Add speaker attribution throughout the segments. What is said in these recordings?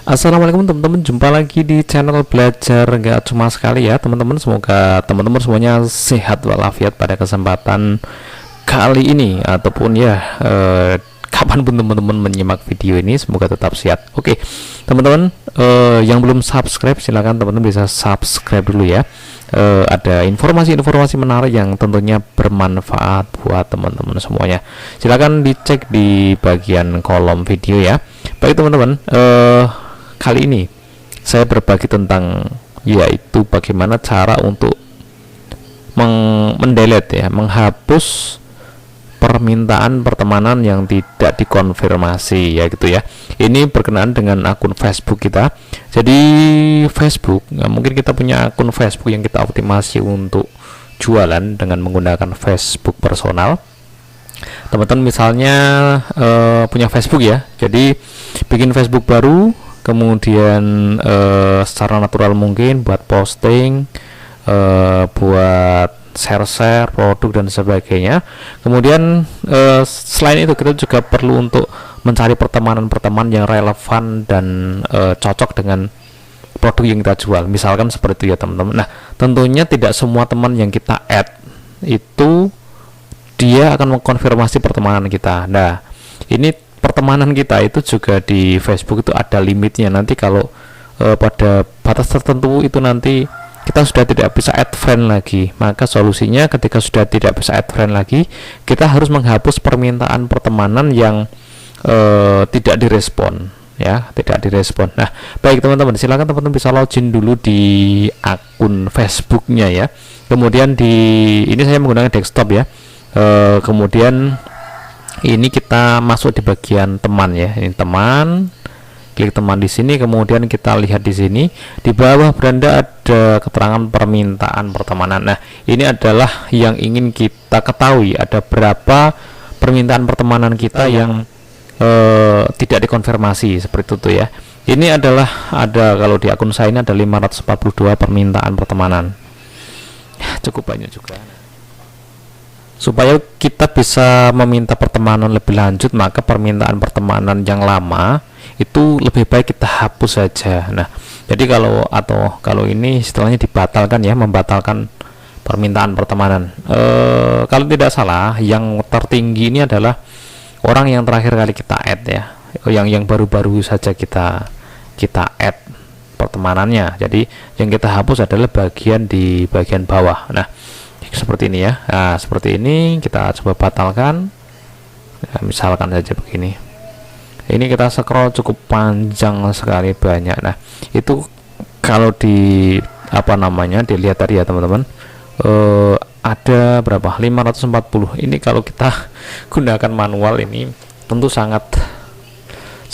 Speaker 1: Assalamualaikum teman-teman, jumpa lagi di channel belajar nggak cuma sekali ya teman-teman. Semoga teman-teman semuanya sehat walafiat pada kesempatan kali ini ataupun ya kapanpun teman-teman menyimak video ini, semoga tetap sehat. Oke teman-teman, yang belum subscribe silahkan teman-teman bisa subscribe dulu ya. Ada informasi-informasi menarik yang tentunya bermanfaat buat teman-teman semuanya. Silahkan dicek di bagian kolom video ya. Baik teman-teman, kali ini saya berbagi tentang yaitu bagaimana cara untuk mendelete ya, menghapus permintaan pertemanan yang tidak dikonfirmasi ya gitu ya. Ini berkenaan dengan akun Facebook kita. Jadi Facebook, mungkin kita punya akun Facebook yang kita optimasi untuk jualan dengan menggunakan Facebook personal. Teman-teman misalnya punya Facebook ya, jadi bikin Facebook baru, kemudian secara natural mungkin buat posting, buat share produk dan sebagainya. Kemudian selain itu kita juga perlu untuk mencari pertemanan-pertemanan yang relevan dan cocok dengan produk yang kita jual, misalkan seperti itu ya teman-teman. Nah tentunya tidak semua teman yang kita add itu dia akan mengkonfirmasi pertemanan kita. Nah ini pertemanan kita itu juga di Facebook itu ada limitnya. Nanti kalau pada batas tertentu itu nanti kita sudah tidak bisa add friend lagi, maka solusinya ketika sudah tidak bisa add friend lagi, kita harus menghapus permintaan pertemanan yang tidak direspon ya, tidak direspon. Nah baik teman-teman, silakan teman-teman bisa login dulu di akun Facebooknya ya. Kemudian ini saya menggunakan desktop ya. Kemudian ini kita masuk di bagian teman ya, ini teman, klik teman di sini, kemudian kita lihat di sini di bawah beranda ada keterangan permintaan pertemanan. Nah ini adalah yang ingin kita ketahui, ada berapa permintaan pertemanan kita yang tidak dikonfirmasi seperti itu ya. Ini adalah kalau di akun saya ini ada 542 permintaan pertemanan, cukup banyak juga. Supaya kita bisa meminta pertemanan lebih lanjut, maka permintaan pertemanan yang lama itu lebih baik kita hapus saja. Nah jadi kalau ini istilahnya dibatalkan ya, membatalkan permintaan pertemanan. Kalau tidak salah yang tertinggi ini adalah orang yang terakhir kali kita add ya, yang baru-baru saja kita add pertemanannya. Jadi yang kita hapus adalah di bagian bawah. Nah seperti ini ya. Nah seperti ini kita coba batalkan. Nah, misalkan saja begini, ini kita scroll cukup panjang sekali, banyak. Nah itu kalau dilihat tadi ya teman-teman, ada berapa, 540. Ini kalau kita gunakan manual ini tentu sangat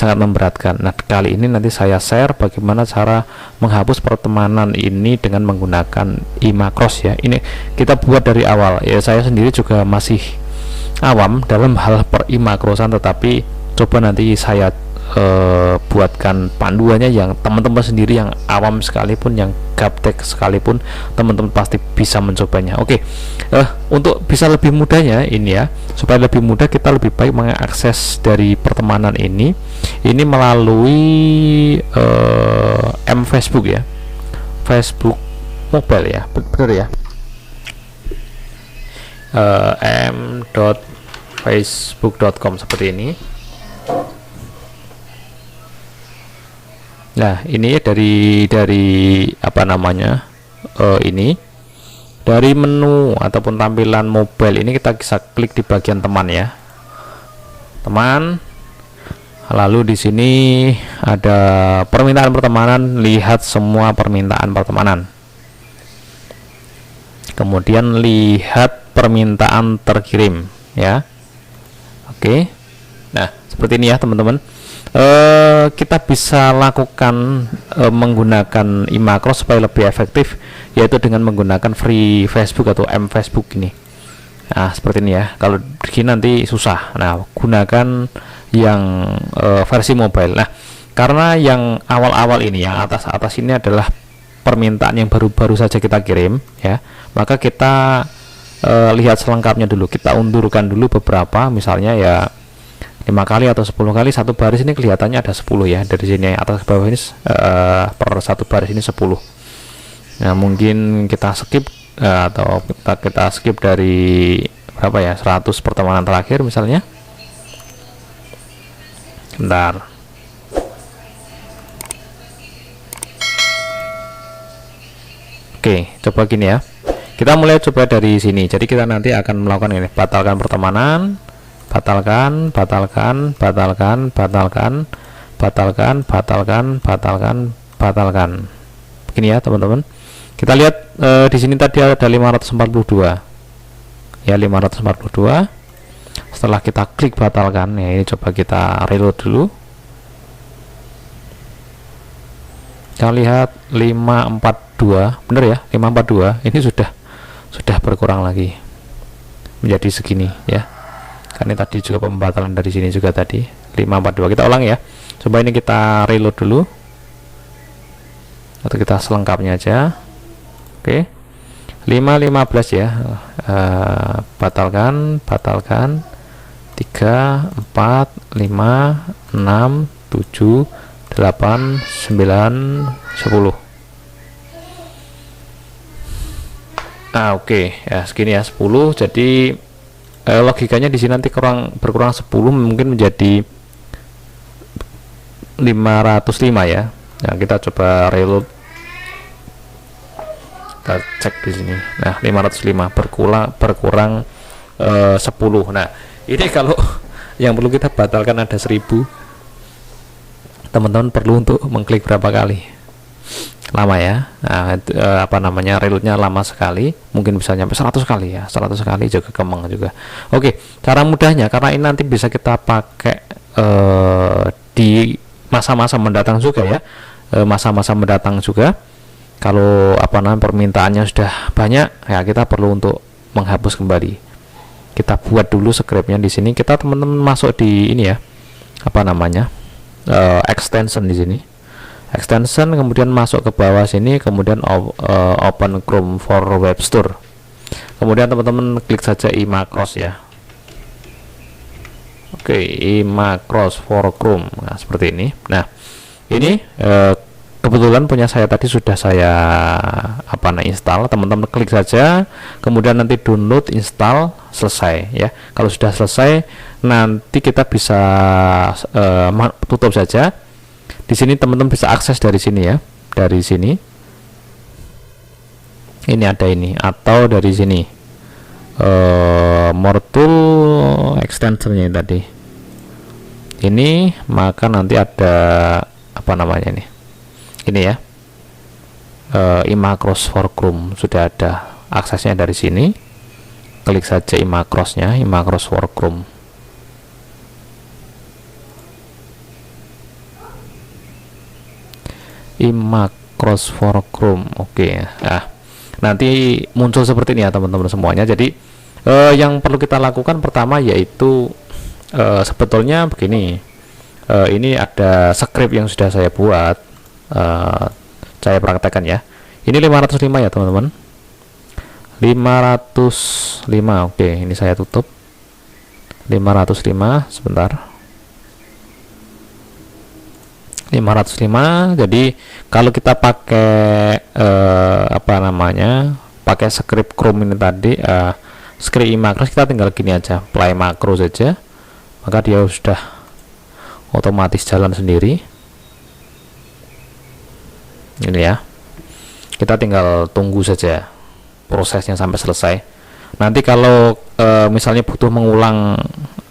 Speaker 1: memberatkan. Nah kali ini nanti saya share bagaimana cara menghapus pertemanan ini dengan menggunakan iMacros ya. Ini kita buat dari awal ya, saya sendiri juga masih awam dalam hal per iMacrosan, tetapi coba nanti saya buatkan panduannya yang teman-teman sendiri yang awam sekalipun, yang gaptek sekalipun, teman-teman pasti bisa mencobanya. Oke, untuk bisa lebih mudahnya ini ya, supaya lebih mudah kita lebih baik mengakses dari pertemanan ini melalui Facebook ya, Facebook mobile ya, benar ya, m.facebook.com seperti ini. Nah ini dari ini dari menu ataupun tampilan mobile ini kita bisa klik di bagian teman ya, teman. Lalu di sini ada permintaan pertemanan, lihat semua permintaan pertemanan. Kemudian lihat permintaan terkirim ya. Oke. Nah seperti ini ya teman-teman. Kita bisa lakukan menggunakan iMacros supaya lebih efektif, yaitu dengan menggunakan free Facebook atau mFacebook ini. Nah seperti ini ya, kalau begini nanti susah. Nah gunakan yang versi mobile. Nah karena yang awal-awal ini, yang atas ini adalah permintaan yang baru-baru saja kita kirim ya, maka kita lihat selengkapnya dulu, kita undurkan dulu beberapa, misalnya ya 5 kali atau 10 kali satu baris ini kelihatannya ada 10 ya, dari sini atas ke bawah ini per satu baris ini 10. Nah mungkin kita skip atau kita skip dari berapa ya, 100 pertemanan terakhir misalnya. Bentar. Oke, coba gini ya. Kita mulai coba dari sini. Jadi kita nanti akan melakukan ini, batalkan pertemanan, batalkan, batalkan, batalkan, batalkan, batalkan, batalkan, batalkan, batalkan. Begini ya teman-teman. Kita lihat di sini tadi ada 542. Ya 542. Setelah kita klik batalkan, ya ini coba kita reload dulu. Kita lihat 542, bener ya, 542. Ini sudah berkurang lagi menjadi segini ya. Karena tadi juga pembatalan dari sini juga tadi 542. Kita ulang ya. Coba ini kita reload dulu. Atau kita selengkapnya aja. Oke. 515 ya. Batalkan, batalkan. 3 4 5 6 7 8 9 10. Oke ya, segini ya 10. Jadi logikanya di sini nanti berkurang 10 mungkin menjadi 505 ya. Nah, kita coba reload. Kita cek di sini. Nah, 505 berkurang 10. Nah, ini kalau yang perlu kita batalkan ada 1000. Teman-teman perlu untuk mengklik berapa kali? Lama ya. Nah, reloadnya lama sekali, mungkin bisa sampai 100 kali ya. 100 kali juga kemeng juga. Oke, cara mudahnya karena ini nanti bisa kita pakai di masa-masa mendatang juga ya. Masa-masa mendatang juga. Kalau permintaannya sudah banyak, ya kita perlu untuk menghapus kembali. Kita buat dulu scriptnya di sini. Kita teman-teman masuk di ini ya. Extension di sini. Extension, kemudian masuk ke bawah sini, kemudian open Chrome for Web Store. Kemudian teman-teman klik saja iMacros ya. Oke, iMacros for Chrome. Nah, seperti ini. Nah, ini kebetulan punya saya tadi sudah saya install. Teman-teman klik saja, kemudian nanti download, install, selesai ya. Kalau sudah selesai, nanti kita bisa tutup saja. Di sini teman-teman bisa akses dari sini ya, dari sini. Ini ada ini, atau dari sini more tool extensionnya tadi. Ini maka nanti ada ini ya, iMacros for Chrome sudah ada aksesnya dari sini. Klik saja iMacrosnya, iMacros for Chrome. iMacros for Chrome. Oke. Nah, nanti muncul seperti ini ya teman-teman semuanya. Jadi yang perlu kita lakukan pertama yaitu sebetulnya begini. Ini ada script yang sudah saya buat. Saya praktekkan ya. Ini 505 ya teman-teman. 505. Oke, ini saya tutup. 505 sebentar. 505. Jadi kalau kita pakai pakai script Chrome ini tadi, script iMacros, kita tinggal gini aja, play makro saja, maka dia sudah otomatis jalan sendiri. Ini ya, kita tinggal tunggu saja prosesnya sampai selesai. Nanti kalau misalnya butuh mengulang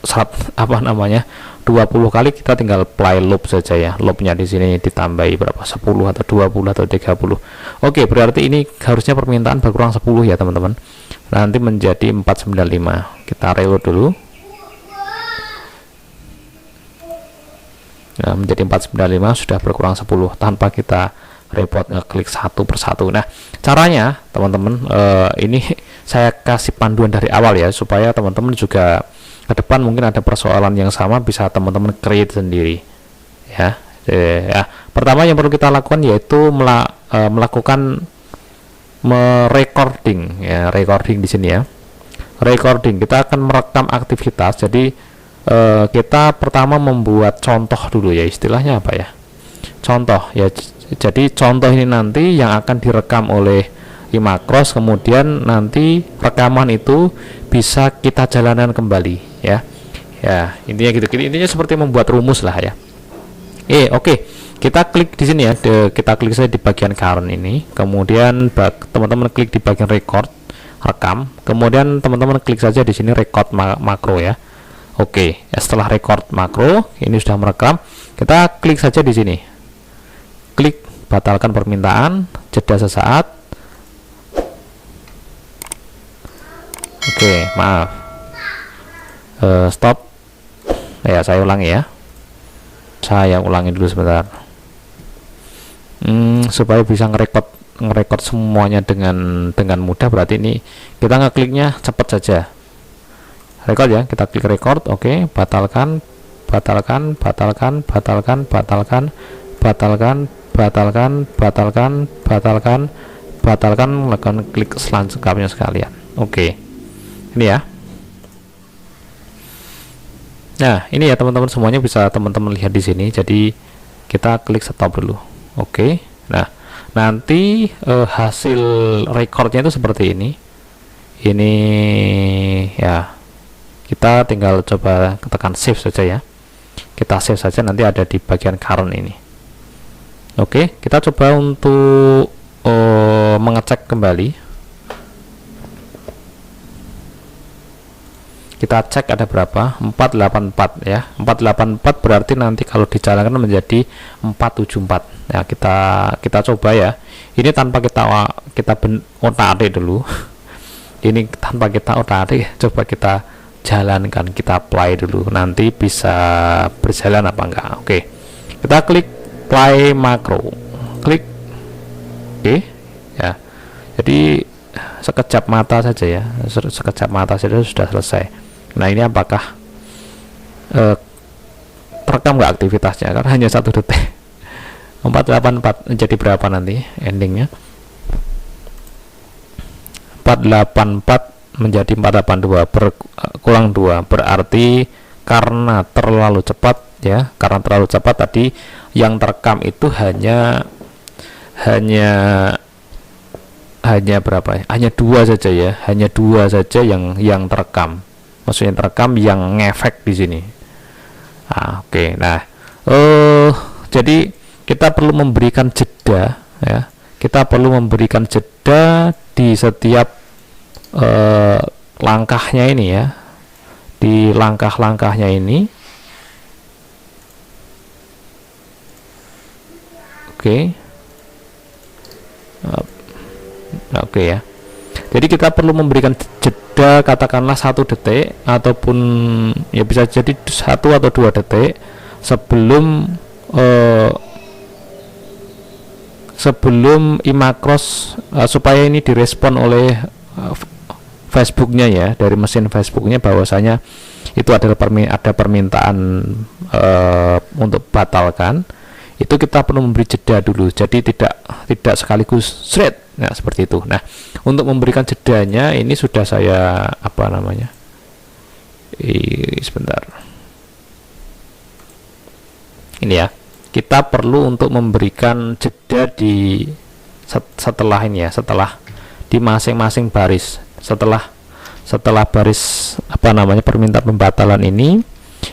Speaker 1: 20 kali, kita tinggal play loop saja ya. Loopnya di sini ditambahi berapa, 10 atau 20 atau 30. Oke, berarti ini harusnya permintaan berkurang 10 ya teman-teman. Nanti menjadi 495. Kita reload dulu. Nah, menjadi 495, sudah berkurang 10 tanpa kita repot ngeklik satu persatu. Nah, caranya teman-teman, ini saya kasih panduan dari awal ya, supaya teman-teman juga ke depan mungkin ada persoalan yang sama bisa teman-teman create sendiri ya. Pertama yang perlu kita lakukan yaitu melakukan recording ya. Recording di sini ya, recording, kita akan merekam aktivitas. Jadi kita pertama membuat contoh dulu ya, istilahnya apa ya, contoh ya. Jadi contoh ini nanti yang akan direkam oleh iMacross, kemudian nanti rekaman itu bisa kita jalankan kembali ya. Ya, intinya gitu. Intinya seperti membuat rumus lah ya. Oke. Kita klik di sini ya. Kita klik saja di bagian current ini. Kemudian teman-teman klik di bagian record, rekam. Kemudian teman-teman klik saja di sini record makro ya. Oke, setelah record makro ini sudah merekam. Kita klik saja di sini. Klik batalkan permintaan, jeda sesaat. Oke, maaf. Stop. Ya, saya ulangi ya. Saya ulangi dulu sebentar. Supaya bisa ngerekord semuanya dengan mudah, berarti ini kita ngekliknya cepat saja. Record ya, kita klik record. Oke, batalkan, batalkan, batalkan, batalkan, batalkan, batalkan, batalkan, batalkan, batalkan, batalkan, lakukan klik selanjutnya sekalian. Oke, ini ya. Nah, ini ya teman-teman, semuanya bisa teman-teman lihat di sini. Jadi kita klik stop dulu. Oke. Nah, nanti hasil recordnya itu seperti ini. Ini ya. Kita tinggal coba tekan save saja ya. Kita save saja, nanti ada di bagian current ini. Oke, kita coba untuk mengecek kembali. Kita cek ada berapa, 484 ya. 484 berarti nanti kalau dijalankan menjadi 474 ya. Kita coba ya, ini tanpa kita otak-atik dulu. Ini tanpa kita otak-atik, coba kita jalankan, kita play dulu, nanti bisa berjalan apa enggak. Oke, kita klik play makro, klik. Oke ya, jadi sekejap mata saja ya, sekejap mata saja sudah selesai. Nah, ini apakah terekam nggak aktivitasnya, kan hanya 1 detik. 484 jadi berapa nanti endingnya? 484 menjadi 482 kurang 2, berarti karena terlalu cepat ya, karena terlalu cepat tadi yang terekam itu hanya berapa ya, hanya 2 saja ya, hanya 2 saja yang terekam, maksudnya terekam yang ngefek di sini. Oke. Nah, jadi kita perlu memberikan jeda ya, kita perlu memberikan jeda di setiap langkahnya ini ya, di langkah-langkahnya ini. Oke. Oke ya, jadi kita perlu memberikan jeda katakanlah 1 detik ataupun ya bisa jadi 1 atau 2 detik sebelum iMacross supaya ini direspon oleh Facebooknya ya, dari mesin Facebooknya bahwasanya itu adalah ada permintaan untuk batalkan. Itu kita perlu memberi jeda dulu, jadi tidak sekaligus straight. Nah, seperti itu. Nah, untuk memberikan jedanya ini sudah saya sebentar. Ini ya, kita perlu untuk memberikan jeda di setelah ini ya, setelah di masing-masing baris. Setelah baris permintaan pembatalan ini,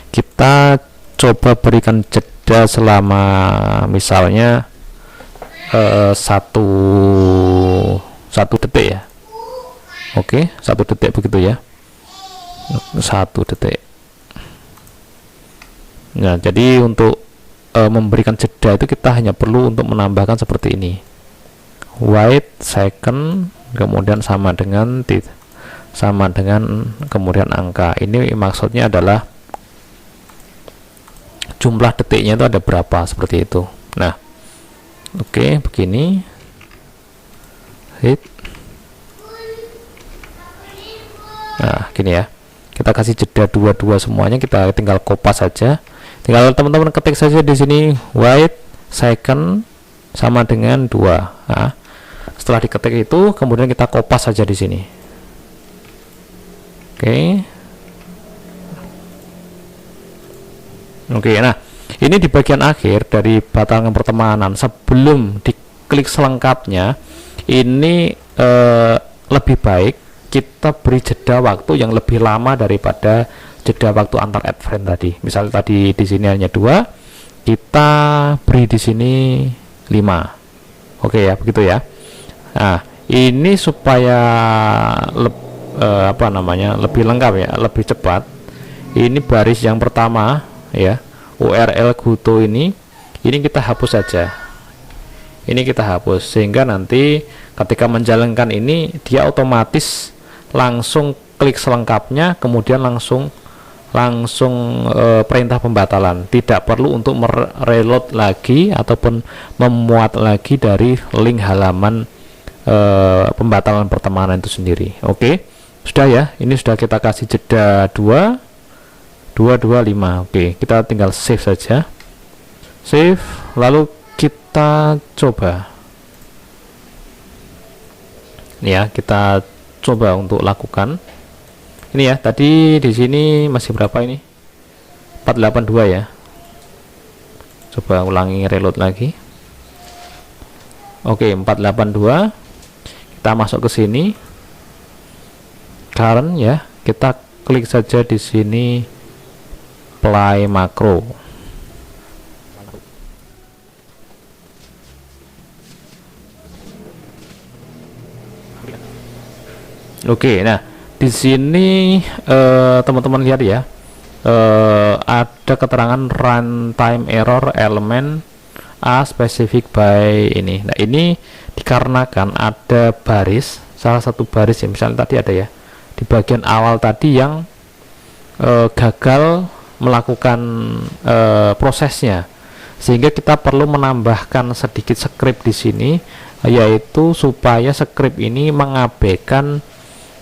Speaker 1: kita coba berikan jeda selama misalnya 1 detik ya. Oke, 1 detik begitu ya, 1 detik. Nah, jadi untuk memberikan jeda itu kita hanya perlu untuk menambahkan seperti ini, wait second, kemudian sama dengan kemudian angka. Ini maksudnya adalah jumlah detiknya itu ada berapa, seperti itu. Nah, oke, begini. Hit. Nah, gini ya. Kita kasih jeda 22 semuanya, kita tinggal kopas saja. Tinggal teman-teman ketik saja di sini wait second sama dengan 2. Nah, setelah diketik itu kemudian kita kopas saja di sini. Oke. Oke, nah ini di bagian akhir dari batalkan pertemanan, sebelum diklik selengkapnya, ini lebih baik kita beri jeda waktu yang lebih lama daripada jeda waktu antar add friend tadi. Misalnya tadi di sini hanya 2, kita beri di sini 5. Oke ya, begitu ya. Nah, ini supaya lebih lengkap ya, lebih cepat. Ini baris yang pertama ya, URL Guto ini kita hapus saja. Ini kita hapus sehingga nanti ketika menjalankan ini dia otomatis langsung klik selengkapnya, kemudian langsung perintah pembatalan, tidak perlu untuk mereload lagi ataupun memuat lagi dari link halaman pembatalan pertemanan itu sendiri. Oke, sudah ya, ini sudah kita kasih jeda 2, 5. Oke, kita tinggal save saja, save, lalu kita coba ya, kita coba untuk lakukan ini ya. Tadi di sini masih berapa ini, 482 ya. Coba ulangi, reload lagi. Oke, 482. Kita masuk ke sini, current ya, kita klik saja di sini play makro. Oke, nah di sini teman-teman lihat ya, ada keterangan runtime error element a specific by ini. Nah, ini dikarenakan ada baris, salah satu baris ya, misalnya tadi ada ya di bagian awal tadi yang gagal melakukan prosesnya, sehingga kita perlu menambahkan sedikit script di sini, yaitu supaya script ini mengabaikan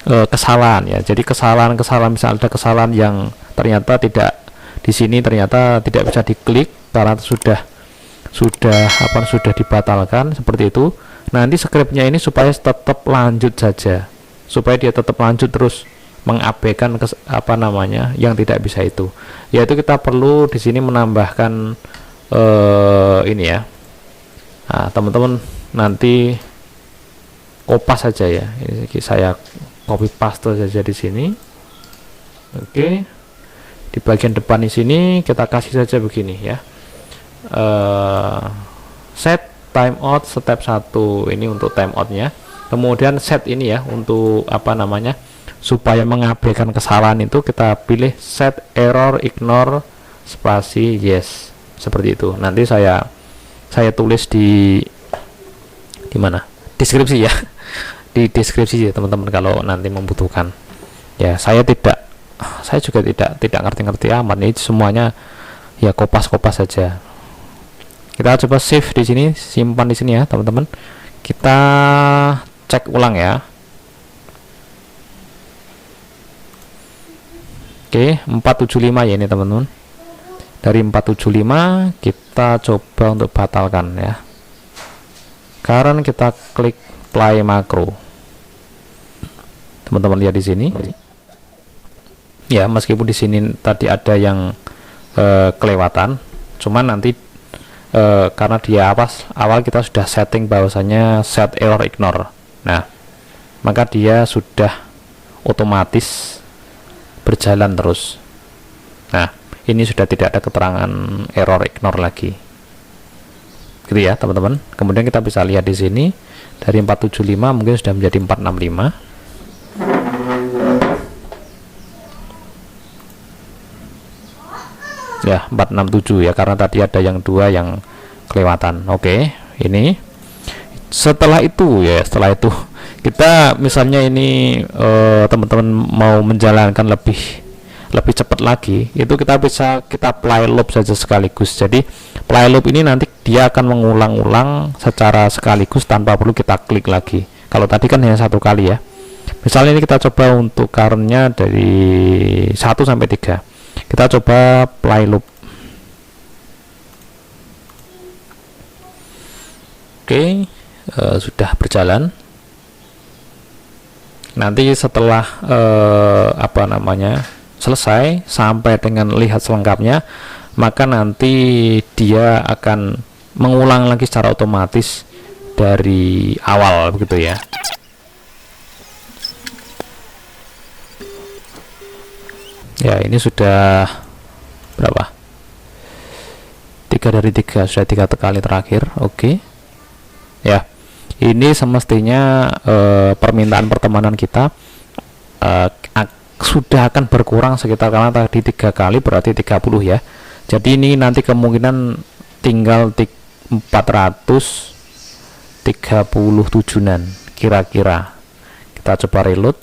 Speaker 1: kesalahan ya. Jadi kesalahan misalnya ada kesalahan yang ternyata tidak di sini, ternyata tidak bisa diklik karena sudah dibatalkan seperti itu. Nanti scriptnya ini supaya tetap lanjut saja, supaya dia tetap lanjut terus mengabaikan yang tidak bisa itu, yaitu kita perlu di sini menambahkan ini ya. Nah, teman-teman nanti kopas saja ya, ini saya copy paste saja di sini. Oke, di bagian depan di sini kita kasih saja begini ya, set timeout step 1 ini untuk timeoutnya, kemudian set ini ya untuk supaya mengabaikan kesalahan itu kita pilih set error ignore spasi yes, seperti itu. Nanti saya tulis di mana, deskripsi ya, di deskripsi ya teman-teman kalau nanti membutuhkan ya. Saya juga tidak ngerti amat, ini semuanya ya kopas saja. Kita coba save di sini, simpan di sini ya teman-teman. Kita cek ulang ya. Oke, 475 ya ini teman-teman. Dari 475 kita coba untuk batalkan ya. Karena kita klik play makro. Teman-teman lihat di sini. Ya, meskipun di sini tadi ada yang kelewatan, cuman nanti karena dia awal kita sudah setting bahwasanya set error ignore. Nah, maka dia sudah otomatis berjalan terus. Nah, ini sudah tidak ada keterangan error ignore lagi, gitu ya teman-teman. Kemudian kita bisa lihat di sini dari 475 mungkin sudah menjadi 465 ya, 467 ya, karena tadi ada yang 2 yang kelewatan. Oke, ini setelah itu kita misalnya ini teman-teman mau menjalankan lebih cepat lagi, itu kita play loop saja sekaligus. Jadi play loop ini nanti dia akan mengulang-ulang secara sekaligus tanpa perlu kita klik lagi. Kalau tadi kan hanya 1 kali ya. Misalnya ini kita coba untuk currentnya dari 1 sampai 3. Kita coba play loop. Oke, sudah berjalan. Nanti setelah selesai sampai dengan lihat selengkapnya, maka nanti dia akan mengulang lagi secara otomatis dari awal begitu ya. Ya, ini sudah berapa? 3 dari 3, sudah 3 kali terakhir. Oke. Ya, ini semestinya permintaan pertemanan kita sudah akan berkurang sekitar, karena tadi 3 kali berarti 30 ya. Jadi ini nanti kemungkinan tinggal 437-an kira-kira. Kita coba reload.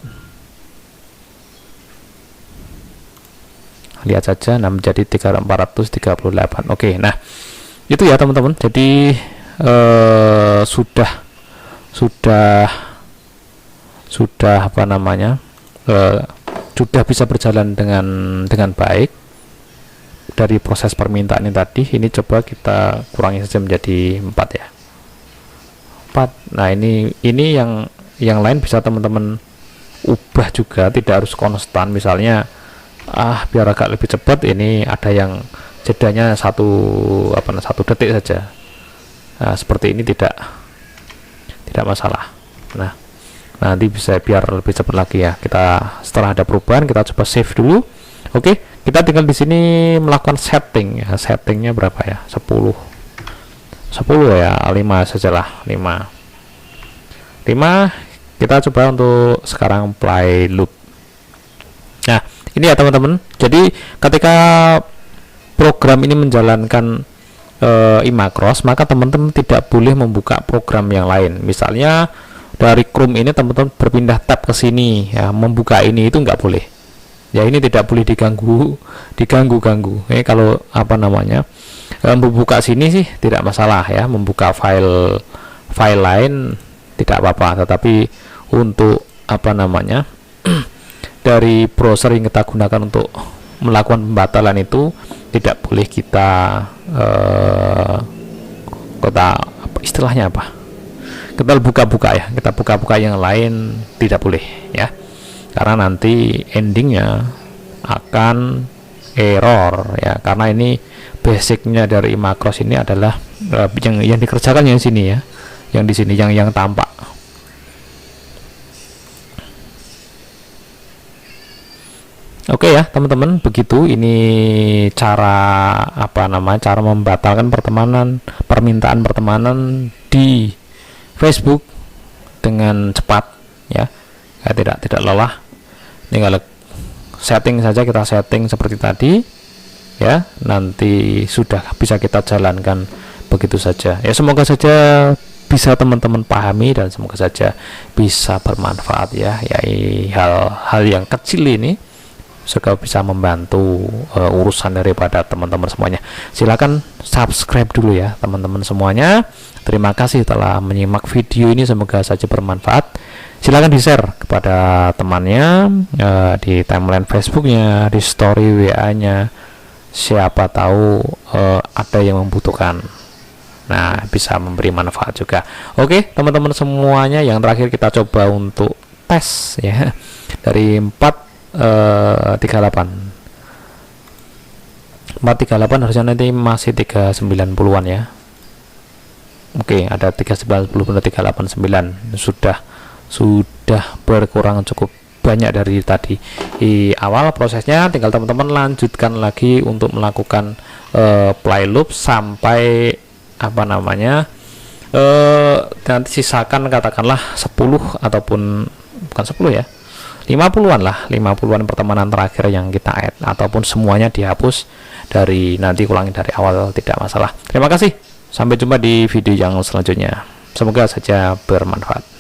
Speaker 1: Lihat saja, nah menjadi 438. Oke, nah itu ya teman-teman. Jadi sudah apa namanya, sudah bisa berjalan dengan baik dari proses permintaan ini tadi. Ini coba kita kurangi saja menjadi 4 ya, 4. Nah ini yang lain bisa teman-teman ubah juga, tidak harus konstan. Misalnya biar agak lebih cepat, ini ada yang jedanya 1 detik saja. Nah, seperti ini tidak masalah. Nah, nanti bisa biar lebih cepat lagi ya. Kita setelah ada perubahan, kita coba save dulu. Oke, kita tinggal di sini melakukan setting ya. Settingnya berapa ya? 10 ya, 5 sajalah, 5. Kita coba untuk sekarang play loop. Nah, ini ya teman-teman. Jadi ketika program ini menjalankan iMacross, maka teman-teman tidak boleh membuka program yang lain. Misalnya dari Chrome ini teman-teman berpindah tab ke sini ya, membuka ini, itu nggak boleh ya. Ini tidak boleh diganggu. Kalau apa namanya, membuka sini sih tidak masalah ya, membuka file lain tidak apa-apa. Tetapi untuk apa namanya dari browser yang kita gunakan untuk melakukan pembatalan itu tidak boleh kita istilahnya apa, kita buka-buka ya, kita buka-buka yang lain tidak boleh ya, karena nanti endingnya akan error ya, karena ini basicnya dari iMacross ini adalah yang dikerjakan yang sini ya, yang di sini yang tampak. Oke ya teman-teman, begitu ini cara cara membatalkan permintaan pertemanan di Facebook dengan cepat ya, tidak lelah. Tinggal setting saja, kita setting seperti tadi ya, nanti sudah bisa kita jalankan begitu saja ya. Semoga saja bisa teman-teman pahami dan semoga saja bisa bermanfaat ya. Hal-hal yang kecil ini juga bisa membantu urusan daripada teman-teman semuanya. Silakan subscribe dulu ya teman-teman semuanya. Terima kasih telah menyimak video ini, semoga saja bermanfaat. Silakan di share kepada temannya, di timeline Facebooknya, di story WA-nya, siapa tahu ada yang membutuhkan. Nah, bisa memberi manfaat juga. Oke teman-teman semuanya, yang terakhir kita coba untuk tes ya, dari 438 harusnya nanti masih 390-an ya. Oke, ada 390 389, sudah berkurang cukup banyak dari tadi. Di awal prosesnya tinggal teman-teman lanjutkan lagi untuk melakukan play loop sampai nanti sisakan katakanlah 10 ataupun bukan 10 ya, 50-an lah, 50-an pertemanan terakhir yang kita add, ataupun semuanya dihapus dari, nanti ulangi dari awal, tidak masalah. Terima kasih, sampai jumpa di video yang selanjutnya, semoga saja bermanfaat.